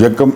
1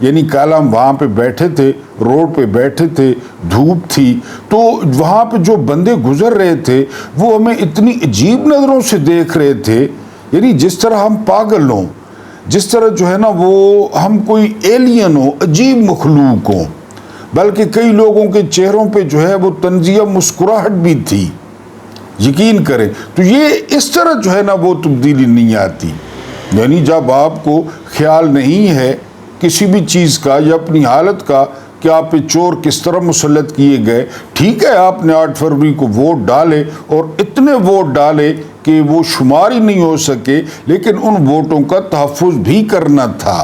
یعنی کل ہم وہاں پہ بیٹھے تھے، روڈ پہ بیٹھے تھے، دھوپ تھی، تو وہاں پہ جو بندے گزر رہے تھے وہ ہمیں اتنی عجیب نظروں سے دیکھ رہے تھے، یعنی جس طرح ہم پاگل ہوں، جس طرح جو ہے نا وہ ہم کوئی ایلین ہو، عجیب مخلوق ہوں۔ بلکہ کئی لوگوں کے چہروں پہ جو ہے وہ طنزیہ مسکراہٹ بھی تھی، یقین کریں۔ تو یہ اس طرح جو ہے نا وہ تبدیلی نہیں آتی، یعنی جب آپ کو خیال نہیں ہے کسی بھی چیز کا یا اپنی حالت کا کہ آپ پہ چور کس طرح مسلط کیے گئے، ٹھیک ہے آپ نے 8 فروری کو ووٹ ڈالے اور اتنے ووٹ ڈالے کہ وہ شمار ہی نہیں ہو سکے، لیکن ان ووٹوں کا تحفظ بھی کرنا تھا،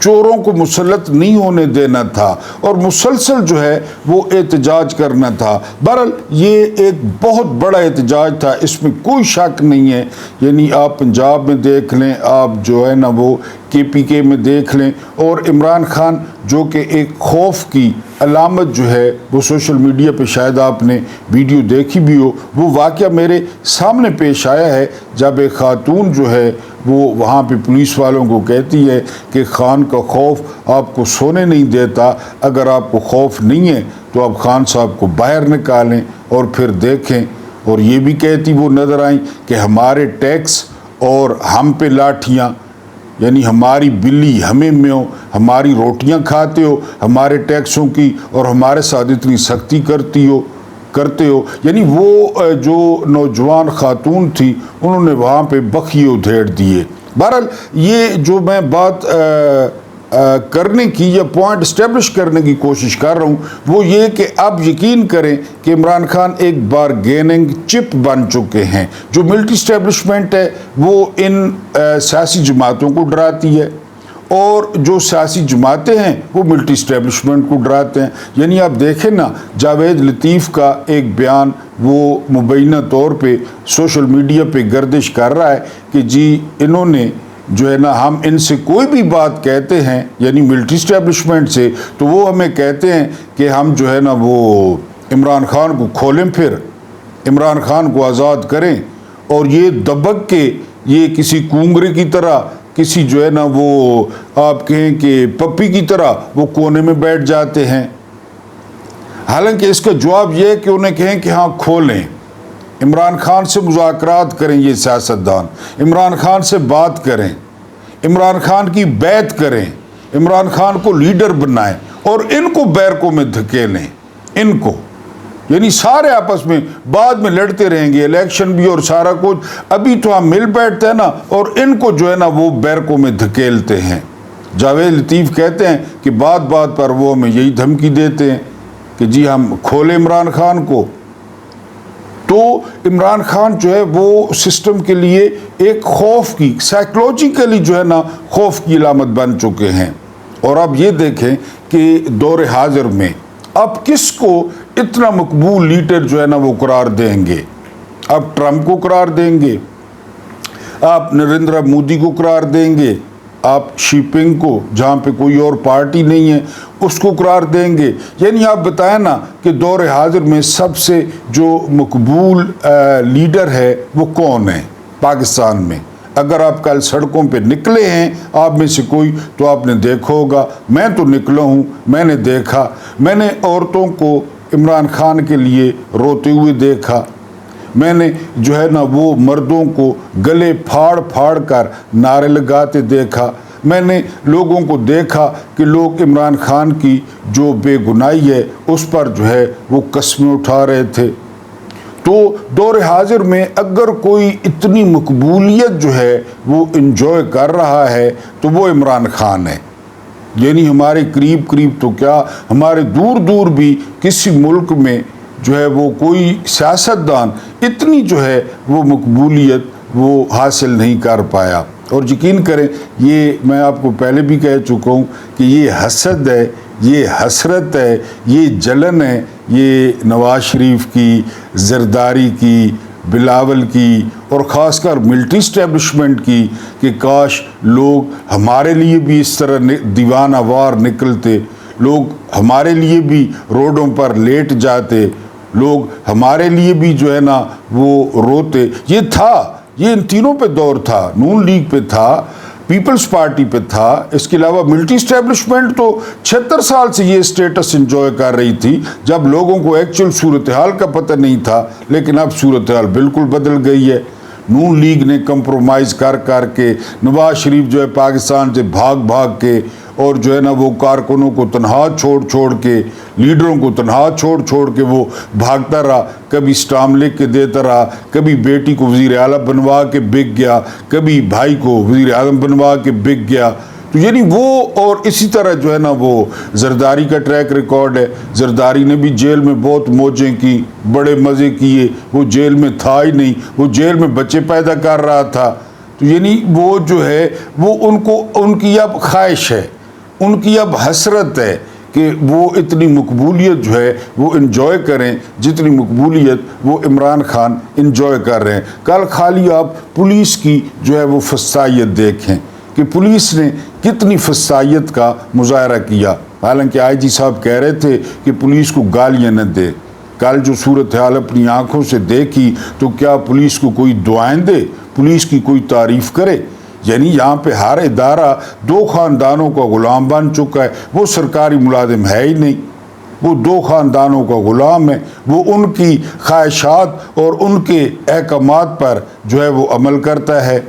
چوروں کو مسلط نہیں ہونے دینا تھا، اور مسلسل جو ہے وہ احتجاج کرنا تھا۔ بہرحال یہ ایک بہت بڑا احتجاج تھا، اس میں کوئی شک نہیں ہے۔ یعنی آپ پنجاب میں دیکھ لیں، آپ جو ہے نا وہ KPK میں دیکھ لیں، اور عمران خان جو کہ ایک خوف کی علامت جو ہے وہ سوشل میڈیا پہ شاید آپ نے ویڈیو دیکھی بھی ہو، وہ واقعہ میرے سامنے پیش آیا ہے جب ایک خاتون جو ہے وہ وہاں پہ پولیس والوں کو کہتی ہے کہ خان کا خوف آپ کو سونے نہیں دیتا، اگر آپ کو خوف نہیں ہے تو آپ خان صاحب کو باہر نکالیں اور پھر دیکھیں۔ اور یہ بھی کہتی وہ نظر آئیں کہ ہمارے ٹیکس اور ہم پہ لاٹھیاں، یعنی ہماری بلی ہمیں میوں، ہماری روٹیاں کھاتے ہو ہمارے ٹیکسوں کی، اور ہمارے ساتھ اتنی سختی کرتے ہو۔ یعنی وہ جو نوجوان خاتون تھی انہوں نے وہاں پہ بخیے ادھیڑ دیے۔ بہرحال یہ جو میں بات کرنے کی یا پوائنٹ اسٹیبلش کرنے کی کوشش کر رہا ہوں وہ یہ کہ اب یقین کریں کہ عمران خان ایک بارگیننگ چپ بن چکے ہیں۔ جو ملٹری اسٹیبلشمنٹ ہے وہ ان سیاسی جماعتوں کو ڈراتی ہے، اور جو سیاسی جماعتیں ہیں وہ ملٹری اسٹیبلشمنٹ کو ڈراتے ہیں۔ یعنی آپ دیکھیں نا، جاوید لطیف کا ایک بیان وہ مبینہ طور پہ سوشل میڈیا پہ گردش کر رہا ہے کہ جی انہوں نے جو ہے نا، ہم ان سے کوئی بھی بات کہتے ہیں یعنی ملٹری اسٹیبلشمنٹ سے، تو وہ ہمیں کہتے ہیں کہ ہم جو ہے نا وہ عمران خان کو کھولیں، پھر عمران خان کو آزاد کریں، اور یہ دبک کے یہ کسی کونگرے کی طرح، کسی جو ہے نا وہ آپ کہیں کہ پپی کی طرح وہ کونے میں بیٹھ جاتے ہیں۔ حالانکہ اس کا جواب یہ ہے کہ انہیں کہیں کہ ہاں کھولیں، عمران خان سے مذاکرات کریں، یہ سیاستدان عمران خان سے بات کریں، عمران خان کی بیعت کریں، عمران خان کو لیڈر بنائیں، اور ان کو بیرکوں میں دھکیلیں، ان کو، یعنی سارے آپس میں بعد میں لڑتے رہیں گے، الیکشن بھی اور سارا کچھ، ابھی تو ہم مل بیٹھتے ہیں نا، اور ان کو جو ہے نا وہ بیرکوں میں دھکیلتے ہیں۔ جاوید لطیف کہتے ہیں کہ بات بات پر وہ ہمیں یہی دھمکی دیتے ہیں کہ جی ہم کھولیں عمران خان کو۔ تو عمران خان جو ہے وہ سسٹم کے لیے ایک خوف کی، سائیکولوجیکلی جو ہے نا خوف کی علامت بن چکے ہیں۔ اور اب یہ دیکھیں کہ دور حاضر میں اب کس کو اتنا مقبول لیڈر جو ہے نا وہ قرار دیں گے؟ آپ ٹرمپ کو قرار دیں گے، آپ نریندر مودی کو قرار دیں گے، آپ شی پنگ کو، جہاں پہ کوئی اور پارٹی نہیں ہے، اس کو قرار دیں گے؟ یعنی آپ بتائیں نا کہ دور حاضر میں سب سے جو مقبول لیڈر ہے وہ کون ہے پاکستان میں؟ اگر آپ کل سڑکوں پہ نکلے ہیں آپ میں سے کوئی، تو آپ نے دیکھا ہوگا، میں تو نکلا ہوں، میں نے دیکھا، میں نے عورتوں کو عمران خان کے لیے روتے ہوئے دیکھا، میں نے جو ہے نا وہ مردوں کو گلے پھاڑ پھاڑ کر نعرے لگاتے دیکھا، میں نے لوگوں کو دیکھا کہ لوگ عمران خان کی جو بے گناہی ہے اس پر جو ہے وہ قسمیں اٹھا رہے تھے۔ تو دور حاضر میں اگر کوئی اتنی مقبولیت جو ہے وہ انجوائے کر رہا ہے تو وہ عمران خان ہے۔ یعنی ہمارے قریب تو کیا، ہمارے دور دور بھی کسی ملک میں جو ہے وہ کوئی سیاستدان اتنی جو ہے وہ مقبولیت وہ حاصل نہیں کر پایا۔ اور یقین کریں، یہ میں آپ کو پہلے بھی کہہ چکا ہوں کہ یہ حسد ہے، یہ حسرت ہے، یہ جلن ہے، یہ نواز شریف کی، زرداری کی، بلاول کی، اور خاص کر ملٹری اسٹیبلشمنٹ کی، کہ کاش لوگ ہمارے لیے بھی اس طرح دیوانہ وار نکلتے، لوگ ہمارے لیے بھی روڈوں پر لیٹ جاتے، لوگ ہمارے لیے بھی جو ہے نا وہ روتے۔ یہ تھا، یہ ان تینوں پہ دور تھا، نون لیگ پہ تھا، پیپلز پارٹی پہ تھا، اس کے علاوہ ملٹری اسٹیبلشمنٹ تو 76 سال سے یہ اسٹیٹس انجوائے کر رہی تھی جب لوگوں کو ایکچوئل صورتحال کا پتہ نہیں تھا، لیکن اب صورتحال بالکل بدل گئی ہے۔ نون لیگ نے کمپرومائز کر کے، نواز شریف جو ہے پاکستان سے بھاگ کے اور جو ہے نا وہ کارکنوں کو تنہا چھوڑ کے، لیڈروں کو تنہا چھوڑ کے وہ بھاگتا رہا، کبھی اسٹام لکھ کے دیتا رہا، کبھی بیٹی کو وزیر اعلیٰ بنوا کے بک گیا، کبھی بھائی کو وزیر اعظم بنوا کے بک گیا۔ تو یعنی وہ اور اسی طرح جو ہے نا وہ زرداری کا ٹریک ریکارڈ ہے۔ زرداری نے بھی جیل میں بہت موجیں کی، بڑے مزے کیے، وہ جیل میں تھا ہی نہیں، وہ جیل میں بچے پیدا کر رہا تھا۔ تو یعنی وہ جو ہے وہ ان کی اب خواہش ہے، ان کی اب حسرت ہے کہ وہ اتنی مقبولیت جو ہے وہ انجوائے کریں جتنی مقبولیت وہ عمران خان انجوائے کر رہے ہیں۔ کل خالی آپ پولیس کی جو ہے وہ فسادیت دیکھیں کہ پولیس نے کتنی فسادیت کا مظاہرہ کیا، حالانکہ آئی جی صاحب کہہ رہے تھے کہ پولیس کو گالیاں نہ دے۔ کل جو صورتحال اپنی آنکھوں سے دیکھی تو کیا پولیس کو کوئی دعائیں دے، پولیس کی کوئی تعریف کرے؟ یعنی یہاں پہ ہر ادارہ 2 خاندانوں کا غلام بن چکا ہے۔ وہ سرکاری ملازم ہے ہی نہیں، وہ 2 خاندانوں کا غلام ہے، وہ ان کی خواہشات اور ان کے احکامات پر جو ہے وہ عمل کرتا ہے۔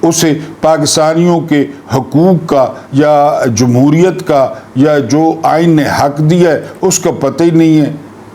اسے پاکستانیوں کے حقوق کا یا جمہوریت کا یا جو آئین نے حق دیا ہے اس کا پتہ ہی نہیں ہے۔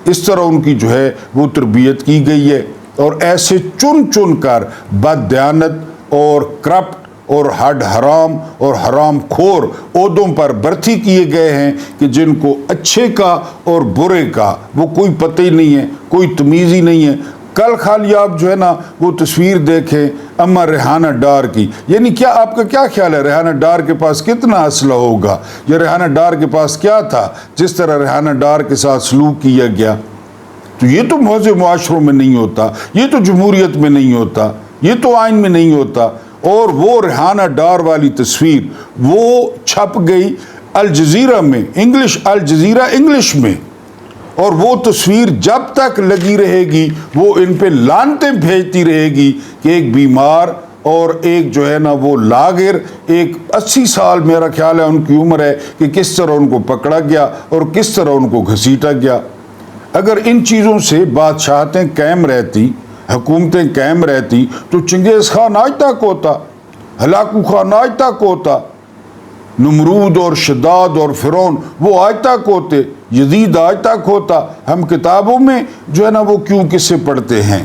اس طرح ان کی جو ہے وہ تربیت کی گئی ہے، اور ایسے چن کر بد دیانت اور کرپٹ اور ہڈ حرام اور حرام خور عہدوں پر برتی کیے گئے ہیں کہ جن کو اچھے کا اور برے کا وہ کوئی پتہ ہی نہیں ہے، کوئی تمیز ہی نہیں ہے۔ کل خالی آپ جو ہے نا وہ تصویر دیکھیں اما ریحانہ ڈار کی، یعنی کیا آپ کا کیا خیال ہے ریحانہ ڈار کے پاس کتنا اسلحہ ہوگا، یا ریحانہ ڈار کے پاس کیا تھا جس طرح ریحانہ ڈار کے ساتھ سلوک کیا گیا؟ تو یہ تو معاشرے معاشروں میں نہیں ہوتا، یہ تو جمہوریت میں نہیں ہوتا، یہ تو آئین میں نہیں ہوتا۔ اور وہ ریحانہ ڈار والی تصویر وہ چھپ گئی الجزیرہ میں، الجزیرہ انگلش میں، اور وہ تصویر جب تک لگی رہے گی وہ ان پہ لعنتیں بھیجتی رہے گی کہ ایک بیمار اور ایک جو ہے نا وہ لاغر، ایک 80 سال میرا خیال ہے ان کی عمر ہے، کہ کس طرح ان کو پکڑا گیا اور کس طرح ان کو گھسیٹا گیا۔ اگر ان چیزوں سے بادشاہتیں قائم رہتی، حکومتیں قائم رہتی تو چنگیز خان آج تک ہوتا، ہلاکو خان آج تک ہوتا، نمرود اور شداد اور فرعون وہ آج تک ہوتے، یزید آج تک ہوتا۔ ہم کتابوں میں جو ہے نا وہ کیوں قصے پڑھتے ہیں،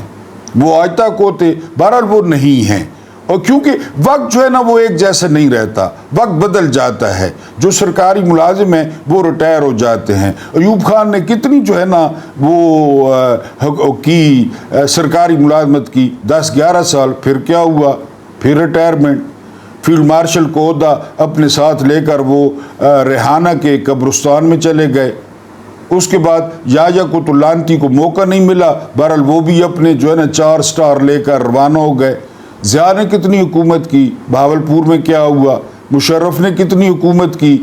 وہ آج تک ہوتے، بہرحال وہ نہیں ہیں۔ اور کیونکہ وقت جو ہے نا وہ ایک جیسا نہیں رہتا، وقت بدل جاتا ہے۔ جو سرکاری ملازم ہیں وہ ریٹائر ہو جاتے ہیں۔ ایوب خان نے کتنی جو ہے نا وہ کی سرکاری ملازمت کی، 10-11 سال، پھر کیا ہوا، پھر ریٹائرمنٹ۔ فیلڈ مارشل کو عہدہ اپنے ساتھ لے کر وہ ریحانہ کے قبرستان میں چلے گئے۔ اس کے بعد یایا کو تو لانتی کو موقع نہیں ملا، بہرحال وہ بھی اپنے جو ہے نا 4 سٹار لے کر روانہ ہو گئے۔ ضیاء نے کتنی حکومت کی، بہاولپور میں کیا ہوا، مشرف نے کتنی حکومت کی،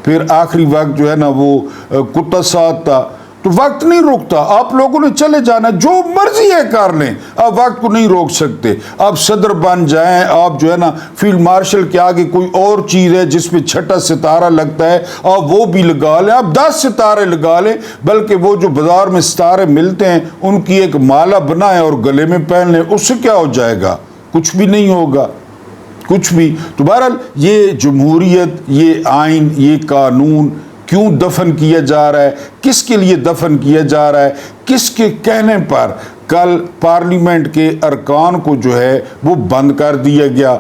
پھر آخری وقت جو ہے نا وہ کتا ساتھ تھا۔ تو وقت نہیں روکتا، آپ لوگوں نے چلے جانا، جو مرضی ہے کر لیں، آپ وقت کو نہیں روک سکتے۔ آپ صدر بن جائیں، آپ جو ہے نا فیلڈ مارشل کے آگے کوئی اور چیز ہے جس پہ 6ٹھا ستارہ لگتا ہے، آپ وہ بھی لگا لیں، آپ 10 ستارے لگا لیں، بلکہ وہ جو بازار میں ستارے ملتے ہیں ان کی ایک مالا بنائیں اور گلے میں پہن لیں، اس سے کیا ہو جائے گا؟ کچھ بھی نہیں ہوگا، کچھ بھی۔ تو بہرحال یہ جمہوریت، یہ آئین، یہ قانون کیوں دفن کیا جا رہا ہے، کس کے لیے دفن کیا جا رہا ہے، کس کے کہنے پر کل پارلیمنٹ کے ارکان کو جو ہے وہ بند کر دیا گیا،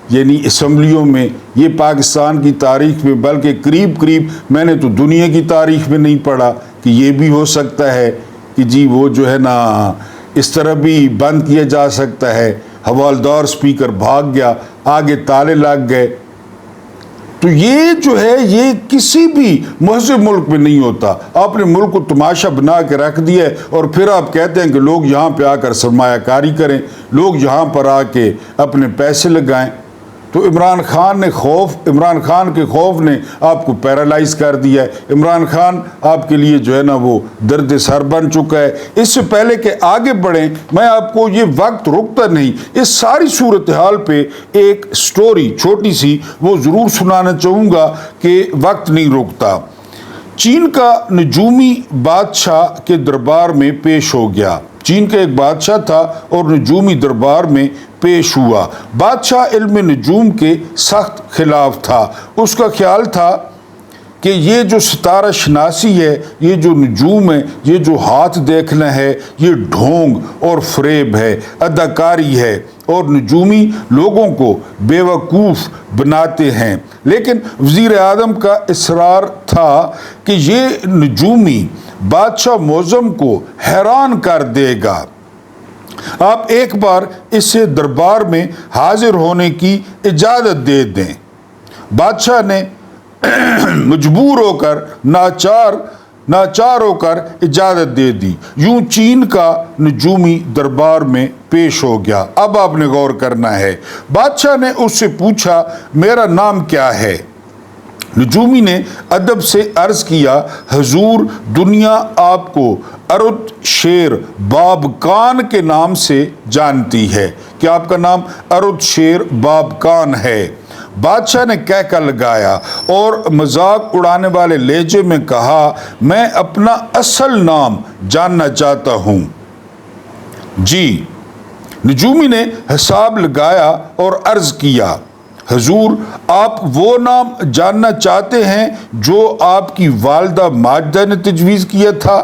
یعنی اسمبلیوں میں۔ یہ پاکستان کی تاریخ میں، بلکہ قریب میں نے تو دنیا کی تاریخ میں نہیں پڑھا کہ یہ بھی ہو سکتا ہے کہ جی وہ جو ہے نا اس طرح بھی بند کیا جا سکتا ہے۔ حوالدار سپیکر بھاگ گیا، آگے تالے لگ گئے۔ تو یہ جو ہے یہ کسی بھی مہذب ملک میں نہیں ہوتا۔ آپ نے ملک کو تماشا بنا کے رکھ دیا ہے، اور پھر آپ کہتے ہیں کہ لوگ یہاں پہ آ کر سرمایہ کاری کریں، لوگ یہاں پر آ کے اپنے پیسے لگائیں۔ تو عمران خان کے خوف نے آپ کو پیرالائز کر دیا ہے۔ عمران خان آپ کے لیے جو ہے نا وہ درد سر بن چکا ہے۔ اس سے پہلے کہ آگے بڑھیں، میں آپ کو یہ وقت رکتا نہیں، اس ساری صورتحال پہ ایک سٹوری چھوٹی سی وہ ضرور سنانا چاہوں گا کہ وقت نہیں رکتا۔ چین کا نجومی بادشاہ کے دربار میں پیش ہو گیا۔ چین کا ایک بادشاہ تھا اور نجومی دربار میں پیش ہوا۔ بادشاہ علم نجوم کے سخت خلاف تھا۔ اس کا خیال تھا کہ یہ جو ستارہ شناسی ہے، یہ جو نجوم ہے، یہ جو ہاتھ دیکھنا ہے، یہ ڈھونگ اور فریب ہے، اداکاری ہے اور نجومی لوگوں کو بیوقوف بناتے ہیں۔ لیکن وزیر اعظم کا اصرار تھا کہ یہ نجومی بادشاہ معظم کو حیران کر دے گا۔ آپ ایک بار اسے دربار میں حاضر ہونے کی اجازت دے دیں۔ بادشاہ نے مجبور ہو کر ناچار ہو کر اجازت دے دی۔ یوں چین کا نجومی دربار میں پیش ہو گیا۔ اب آپ نے غور کرنا ہے۔ بادشاہ نے اس سے پوچھا، میرا نام کیا ہے؟ نجومی نے ادب سے عرض کیا، حضور، دنیا آپ کو ارد شیر بابکان کے نام سے جانتی ہے۔ کیا آپ کا نام ارد شیر بابکان ہے؟ بادشاہ نے کہکا لگایا اور مذاق اڑانے والے لہجے میں کہا، میں اپنا اصل نام جاننا چاہتا ہوں۔ جی۔ نجومی نے حساب لگایا اور عرض کیا، حضور، آپ وہ نام جاننا چاہتے ہیں جو آپ کی والدہ ماجدہ نے تجویز کیا تھا،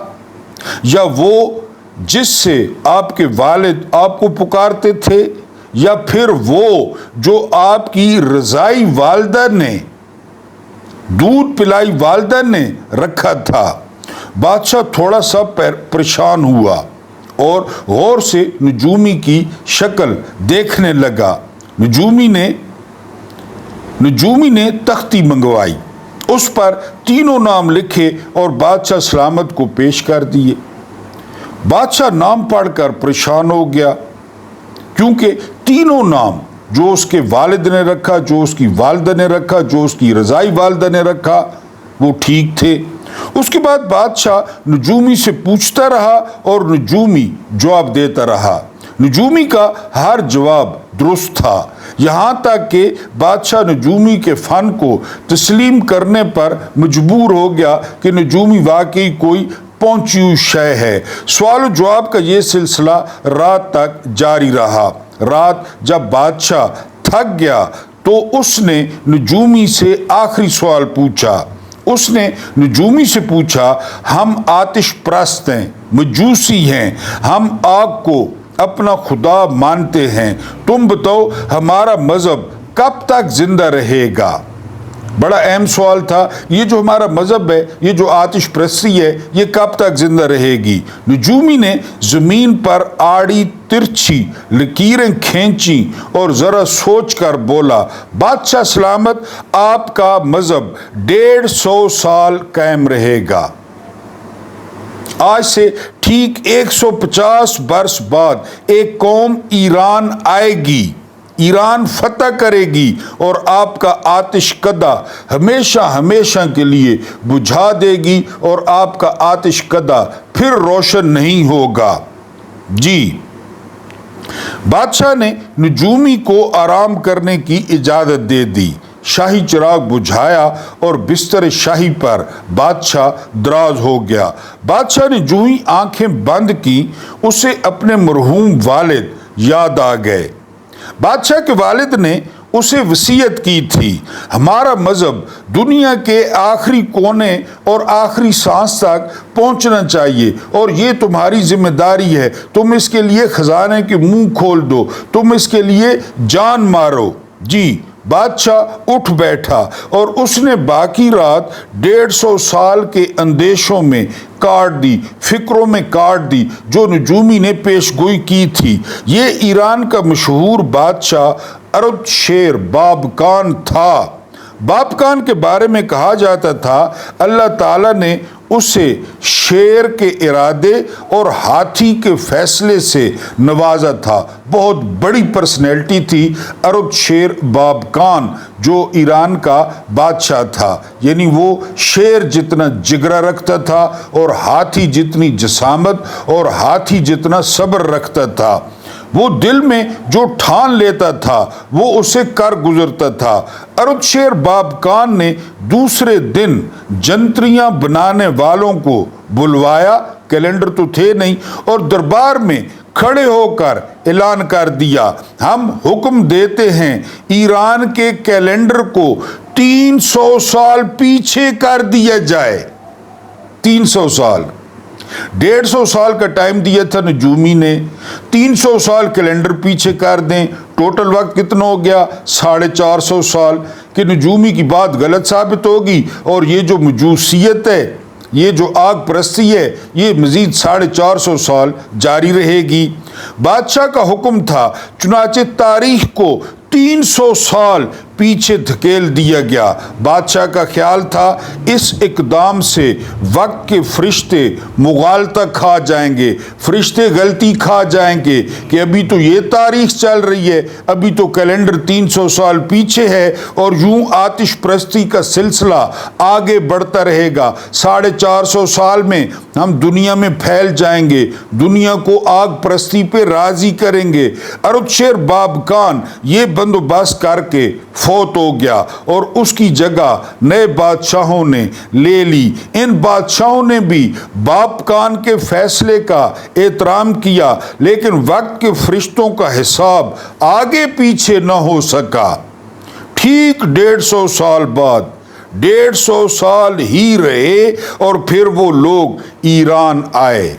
یا وہ جس سے آپ کے والد آپ کو پکارتے تھے، یا پھر وہ جو آپ کی رضائی والدہ نے، دودھ پلائی والدہ نے رکھا تھا؟ بادشاہ تھوڑا سا پریشان ہوا اور غور سے نجومی کی شکل دیکھنے لگا۔ نجومی نے تختی منگوائی، اس پر تینوں نام لکھے اور بادشاہ سلامت کو پیش کر دیے۔ بادشاہ نام پڑھ کر پریشان ہو گیا، کیونکہ تینوں نام جو اس کے والد نے رکھا، جو اس کی والدہ نے رکھا، جو اس کی رضائی والدہ نے رکھا، وہ ٹھیک تھے۔ اس کے بعد بادشاہ نجومی سے پوچھتا رہا اور نجومی جواب دیتا رہا۔ نجومی کا ہر جواب درست تھا، یہاں تک کہ بادشاہ نجومی کے فن کو تسلیم کرنے پر مجبور ہو گیا کہ نجومی واقعی کوئی پہنچی ہوئی شے ہے۔ سوال و جواب کا یہ سلسلہ رات تک جاری رہا۔ رات جب بادشاہ تھک گیا تو اس نے نجومی سے آخری سوال پوچھا۔ اس نے نجومی سے پوچھا، ہم آتش پرست ہیں، مجوسی ہیں، ہم آگ کو اپنا خدا مانتے ہیں، تم بتاؤ ہمارا مذہب کب تک زندہ رہے گا؟ بڑا اہم سوال تھا، یہ جو ہمارا مذہب ہے، یہ جو آتش پرستی ہے، یہ کب تک زندہ رہے گی؟ نجومی نے زمین پر آڑی ترچھی لکیریں کھینچی اور ذرا سوچ کر بولا، بادشاہ سلامت، آپ کا مذہب 150 سال قائم رہے گا۔ آج سے ٹھیک 150 برس بعد ایک قوم ایران آئے گی، ایران فتح کرے گی اور آپ کا آتش کدہ ہمیشہ ہمیشہ کے لیے بجھا دے گی اور آپ کا آتش کدہ پھر روشن نہیں ہوگا۔ جی۔ بادشاہ نے نجومی کو آرام کرنے کی اجازت دے دی۔ شاہی چراغ بجھایا اور بستر شاہی پر بادشاہ دراز ہو گیا۔ بادشاہ نے جو ہی آنکھیں بند کی، اسے اپنے مرحوم والد یاد آ گئے۔ بادشاہ کے والد نے اسے وصیت کی تھی، ہمارا مذہب دنیا کے آخری کونے اور آخری سانس تک پہنچنا چاہیے اور یہ تمہاری ذمہ داری ہے، تم اس کے لیے خزانے کے منہ کھول دو، تم اس کے لیے جان مارو۔ جی۔ بادشاہ اٹھ بیٹھا اور اس نے باقی رات 150 سال کے اندیشوں میں کاٹ دی، فکروں میں کاٹ دی جو نجومی نے پیش گوئی کی تھی۔ یہ ایران کا مشہور بادشاہ ارد شیر بابکان تھا۔ بابکان کے بارے میں کہا جاتا تھا، اللہ تعالیٰ نے اسے شیر کے ارادے اور ہاتھی کے فیصلے سے نوازا تھا۔ بہت بڑی پرسنالٹی تھی ارد شیر بابکان، جو ایران کا بادشاہ تھا، یعنی وہ شیر جتنا جگرا رکھتا تھا اور ہاتھی جتنی جسامت اور ہاتھی جتنا صبر رکھتا تھا۔ وہ دل میں جو ٹھان لیتا تھا وہ اسے کر گزرتا تھا۔ ارد شیر بابکان نے دوسرے دن جنتریاں بنانے والوں کو بلوایا، کیلنڈر تو تھے نہیں، اور دربار میں کھڑے ہو کر اعلان کر دیا، ہم حکم دیتے ہیں ایران کے کیلنڈر کو 300 سال پیچھے کر دیا جائے۔ 300 سال، 150 سال کا ٹائم دیا تھا نجومی نے، 300 سال کیلنڈر پیچھے کر دیں۔ ٹوٹل وقت کتنا ہو گیا؟ 450 سال۔ کہ نجومی کی بات غلط ثابت ہوگی اور یہ جو مجوسیت ہے، یہ جو آگ پرستی ہے، یہ مزید 450 سال جاری رہے گی۔ بادشاہ کا حکم تھا، چنانچہ تاریخ کو 300 سال پیچھے دھکیل دیا گیا۔ بادشاہ کا خیال تھا اس اقدام سے وقت کے فرشتے مغالطہ کھا جائیں گے، فرشتے غلطی کھا جائیں گے کہ ابھی تو یہ تاریخ چل رہی ہے، ابھی تو کیلنڈر 300 سال پیچھے ہے، اور یوں آتش پرستی کا سلسلہ آگے بڑھتا رہے گا۔ 450 سال میں ہم دنیا میں پھیل جائیں گے، دنیا کو آگ پرستی پہ راضی کریں گے۔ ارد شیر بابکان یہ بندوبست کر کے فوت ہو گیا اور اس کی جگہ نئے بادشاہوں نے لے لی۔ ان بادشاہوں نے بھی بابکان کے فیصلے کا احترام کیا، لیکن وقت کے فرشتوں کا حساب آگے پیچھے نہ ہو سکا۔ ٹھیک 150 سال بعد 150 سال ہی رہے اور پھر وہ لوگ ایران آئے۔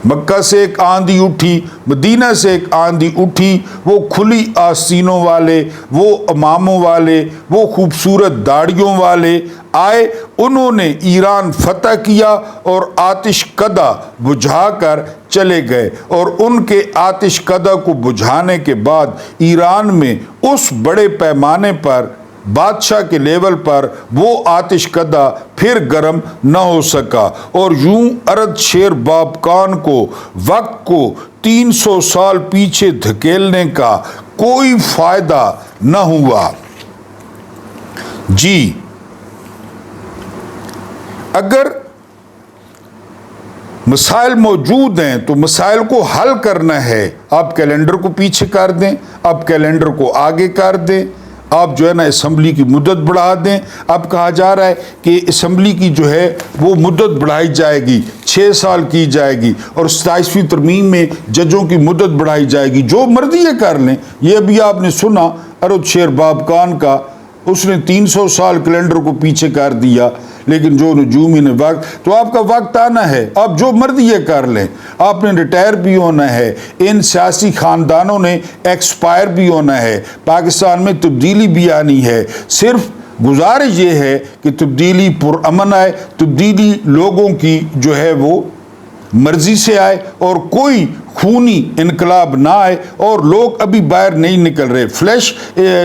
مکہ سے ایک آندھی اٹھی، مدینہ سے ایک آندھی اٹھی، وہ کھلی آستینوں والے، وہ اماموں والے، وہ خوبصورت داڑھیوں والے آئے۔ انہوں نے ایران فتح کیا اور آتش کدہ بجھا کر چلے گئے، اور ان کے آتش کدہ کو بجھانے کے بعد ایران میں اس بڑے پیمانے پر بادشاہ کے لیول پر وہ آتش کدہ پھر گرم نہ ہو سکا، اور یوں ارد شیر بابکان کو وقت کو 300 سال پیچھے دھکیلنے کا کوئی فائدہ نہ ہوا۔ جی، اگر مسائل موجود ہیں تو مسائل کو حل کرنا ہے۔ آپ کیلنڈر کو پیچھے کر دیں، آپ کیلنڈر کو آگے کر دیں، آپ جو ہے نا اسمبلی کی مدت بڑھا دیں۔ اب کہا جا رہا ہے کہ اسمبلی کی جو ہے وہ مدت بڑھائی جائے گی، 6 سال کی جائے گی، اور 27ویں ترمیم میں ججوں کی مدت بڑھائی جائے گی۔ جو مرضی یہ کر لیں۔ یہ ابھی آپ نے سنا ارد شیر بابکان کا، اس نے 300 سال کیلنڈر کو پیچھے کر دیا، لیکن جو نجومی نے وقت، تو آپ کا وقت آنا ہے، آپ جو مرضی یہ کر لیں۔ آپ نے ریٹائر بھی ہونا ہے، ان سیاسی خاندانوں نے ایکسپائر بھی ہونا ہے، پاکستان میں تبدیلی بھی آنی ہے۔ صرف گزارش یہ ہے کہ تبدیلی پرامن آئے، تبدیلی لوگوں کی جو ہے وہ مرضی سے آئے، اور کوئی خونی انقلاب نہ آئے، اور لوگ ابھی باہر نہیں نکل رہے۔ فلیش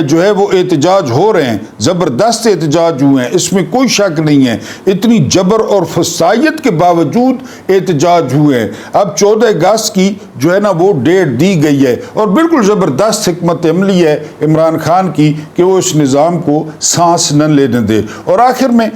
جو ہے وہ احتجاج ہو رہے ہیں، زبردست احتجاج ہوئے ہیں، اس میں کوئی شک نہیں ہے، اتنی جبر اور فسائیت کے باوجود احتجاج ہوئے ہیں۔ اب 14 اگست کی جو ہے نا وہ ڈیٹ دی گئی ہے، اور بالکل زبردست حکمت عملی ہے عمران خان کی کہ وہ اس نظام کو سانس نہ لینے دے۔ اور آخر میں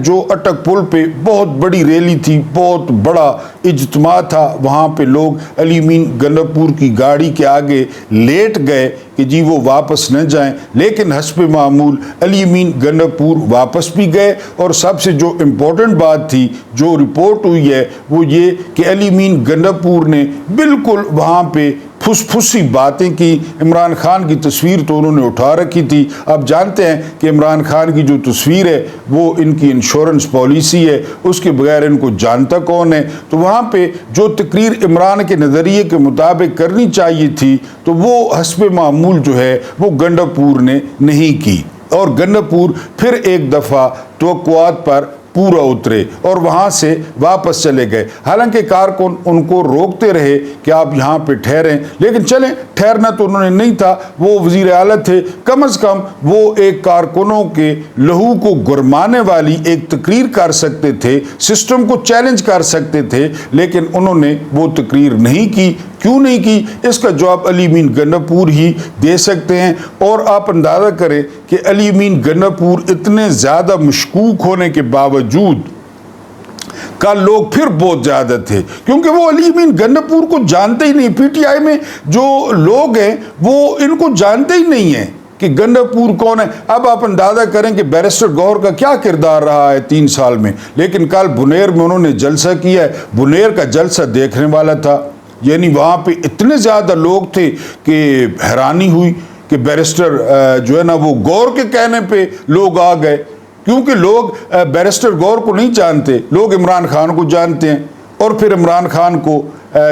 جو اٹک پل پہ بہت بڑی ریلی تھی، بہت بڑا اجتماع تھا، وہاں پہ لوگ علی مین گنڈاپور کی گاڑی کے آگے لیٹ گئے کہ جی وہ واپس نہ جائیں، لیکن حسب معمول علی مین گنڈاپور واپس بھی گئے۔ اور سب سے جو امپورٹنٹ بات تھی جو رپورٹ ہوئی ہے وہ یہ کہ علی مین گنڈاپور نے بالکل وہاں پہ پھسی باتیں کی۔ عمران خان کی تصویر تو انہوں نے اٹھا رکھی تھی۔ آپ جانتے ہیں کہ عمران خان کی جو تصویر ہے وہ ان کی انشورنس پالیسی ہے، اس کے بغیر ان کو جانتا کون ہے۔ تو وہاں پہ جو تقریر عمران کے نظریے کے مطابق کرنی چاہیے تھی تو وہ حسب معمول جو ہے وہ گنڈاپور نے نہیں کی، اور گنڈاپور پھر ایک دفعہ توقعات پر پورا اترے اور وہاں سے واپس چلے گئے۔ حالانکہ کارکن ان کو روکتے رہے کہ آپ یہاں پہ ٹھہریں، لیکن چلیں، ٹھہرنا تو انہوں نے نہیں تھا، وہ وزیر اعلیٰ تھے، کم از کم وہ ایک کارکنوں کے لہو کو گرمانے والی ایک تقریر کر سکتے تھے، سسٹم کو چیلنج کر سکتے تھے، لیکن انہوں نے وہ تقریر نہیں کی۔ کیوں نہیں کی؟ اس کا جواب علی امین گناپور ہی دے سکتے ہیں۔ اور آپ اندازہ کریں کہ علی امین گناپور اتنے زیادہ مشکوک ہونے کے باوجود کا لوگ پھر بہت زیادہ تھے، کیونکہ وہ علی امین گناپور کو جانتے ہی نہیں۔ پی ٹی آئی میں جو لوگ ہیں وہ ان کو جانتے ہی نہیں ہیں کہ گناپور کون ہے۔ اب آپ اندازہ کریں کہ بیرسٹر گوہر کا کیا کردار رہا ہے 3 سال میں، لیکن کل بنیر میں انہوں نے جلسہ کیا ہے، بنیر کا جلسہ دیکھنے والا تھا، یعنی وہاں پہ اتنے زیادہ لوگ تھے کہ حیرانی ہوئی کہ بیرسٹر جو ہے نا وہ گوہر کے کہنے پہ لوگ آ گئے، کیونکہ لوگ بیرسٹر گوہر کو نہیں جانتے، لوگ عمران خان کو جانتے ہیں۔ اور پھر عمران خان کو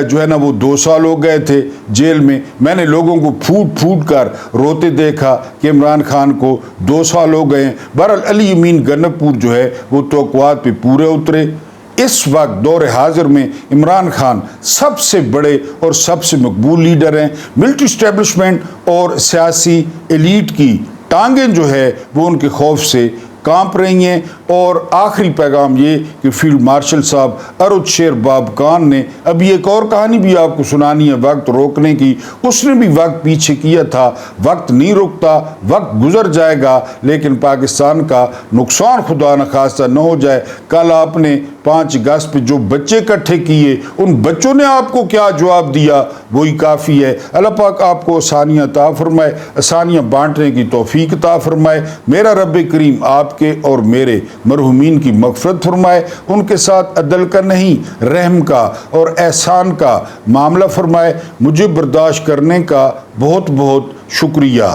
جو ہے نا وہ 2 سال ہو گئے تھے جیل میں، میں نے لوگوں کو پھوٹ پھوٹ کر روتے دیکھا کہ عمران خان کو 2 سال ہو گئے ہیں۔ بہرحال علی امین گناپور جو ہے وہ توقعات پہ پورے اترے۔ اس وقت دور حاضر میں عمران خان سب سے بڑے اور سب سے مقبول لیڈر ہیں۔ ملٹری اسٹیبلشمنٹ اور سیاسی ایلیٹ کی ٹانگیں جو ہے وہ ان کے خوف سے کانپ رہی ہیں۔ اور آخری پیغام یہ کہ فیلڈ مارشل صاحب ارد شیر بابکان نے ابھی ایک اور کہانی بھی آپ کو سنانی ہے وقت روکنے کی، اس نے بھی وقت پیچھے کیا تھا، وقت نہیں رکتا، وقت گزر جائے گا، لیکن پاکستان کا نقصان خدا نخواستہ نہ ہو جائے۔ کل آپ نے 5 اگست پہ جو بچے اکٹھے کیے، ان بچوں نے آپ کو کیا جواب دیا، وہی کافی ہے۔ اللہ پاک آپ کو آسانیاں عطا فرمائے، آسانیاں بانٹنے کی توفیق عطا فرمائے۔ میرا رب کریم آپ کے اور میرے مرحومین کی مغفرت فرمائے، ان کے ساتھ عدل کا نہیں رحم کا اور احسان کا معاملہ فرمائے۔ مجھے برداشت کرنے کا بہت بہت شکریہ۔